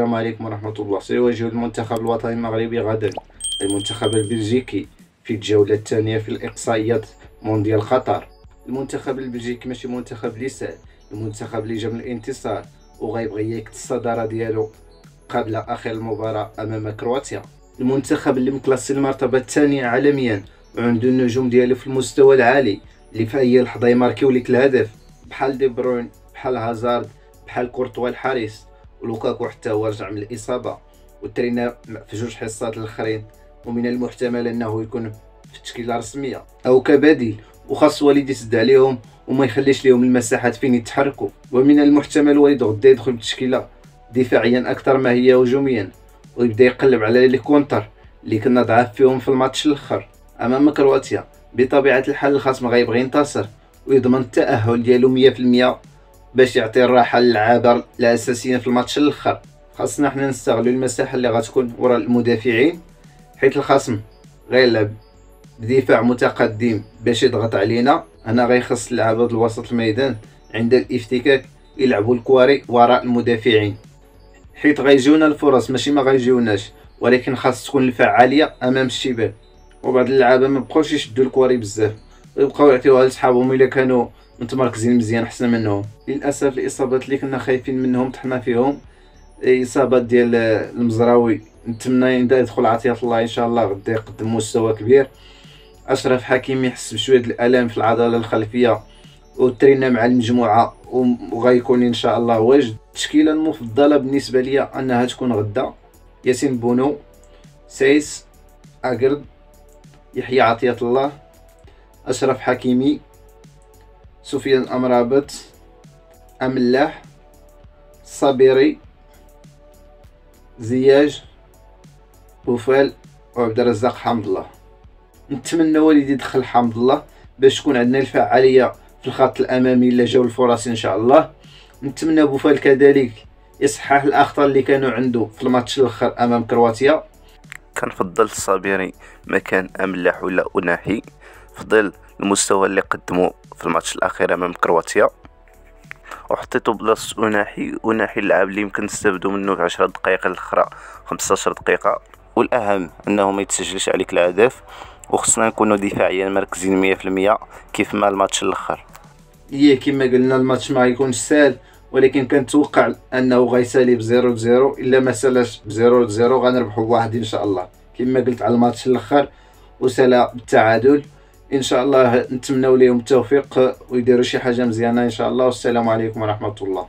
السلام عليكم ورحمة الله. سيواجه المنتخب الوطني المغربي غدا المنتخب البلجيكي في الجولة الثانية في الإقصائيات مونديال قطر. المنتخب البلجيكي ماشي منتخب اللي سهل، المنتخب اللي جاب الانتصار وغيبغي يكت الصدارة ديالو قبل آخر المباراة أمام كرواتيا. المنتخب اللي مكلاسي المرتبة الثانية عالميا وعنده النجوم ديالو في المستوى العالي اللي في أي لحظة يماركيو ليك الهدف، بحال دي بروين، بحال هازارد، بحال كورتوا الحارس، ولوكاكو حتى هو رجع من الإصابة وترينا في جوج حصات الأخرين، ومن المحتمل أنه يكون في التشكيلة الرسمية أو كبديل، وخاص وليد يسد عليهم وما يخليش لهم المساحات فين يتحركوا، ومن المحتمل وليد غدا يدخل بالتشكيلة دفاعيا أكثر ما هي هجوميا ويبدا يقلب على لي كونتر اللي كنا ضعاف فيهم في الماتش الاخر امام كرواتيا. بطبيعه الحال الخصم غيبغي ينتصر ويضمن التاهل ديالو 100% باش يعطي الراحه للعابه الاساسيين في الماتش الاخر. خاصنا حنا نستغلوا المساحه اللي غتكون وراء المدافعين، حيت الخصم غيلعب بدفاع متقدم باش يضغط علينا. هنا غيخص لعابه الوسط الميدان عند الافتكاك يلعبوا الكواري وراء المدافعين، حيت غيجيونا الفرص ماشي ما غيجيوناش، ولكن خاص تكون الفعاليه امام الشباب. وبعض اللعابه ما بقاوش يشدوا الكواري بزاف ويبقاو يعطيوها لصحابهم الا كانوا متمركزين مزيان احسن منهم. للاسف الاصابات اللي كنا خايفين منهم طحنا فيهم، اصابات ديال المزراوي نتمنى يدخل عطيه الله ان شاء الله غدا يقدم مستوى كبير. اشرف حكيمي يحس بشويه الالام في العضله الخلفيه وترينا مع المجموعه وغيكون ان شاء الله واجد. التشكيله المفضله بالنسبه لي انها تكون غدا ياسين بونو، سايس، اقرد، يحيى عطيه الله، اشرف حكيمي، سفيان امرابط، املاح، صابيري، زياج، بوفال، وعبد الرزاق حمد الله. نتمنى والد يدخل حمد الله باش تكون عندنا الفعاليه في الخط الامامي الا جاو الفرص ان شاء الله. نتمنى بوفال كذلك يصحح الاخطاء اللي كانوا عنده في الماتش الاخر امام كرواتيا. كنفضل الصابيري مكان املاح ولا اناحي في ظل المستوى اللي قدمه في الماتش الاخير امام كرواتيا، وحطيته بلاصه اناحي اللعاب اللي يمكن نستافدوا منه في 10 دقائق الاخرى 15 دقيقه، والاهم انه ما يتسجلش عليك الهدف، وخصنا نكونوا دفاعيا مركزين 100% كيف ما الماتش الاخر. هي كما قلنا الماتش ما غيكونش سهل، ولكن كنتوقع انه غيسالي ب0-0، الا ما سالاش ب0-0 غنربحوا بواحد ان شاء الله كما قلت على الماتش الاخر وسالا بالتعادل. ان شاء الله نتمنوا لهم التوفيق ويديروا شي حاجه مزيانه ان شاء الله، والسلام عليكم ورحمه الله.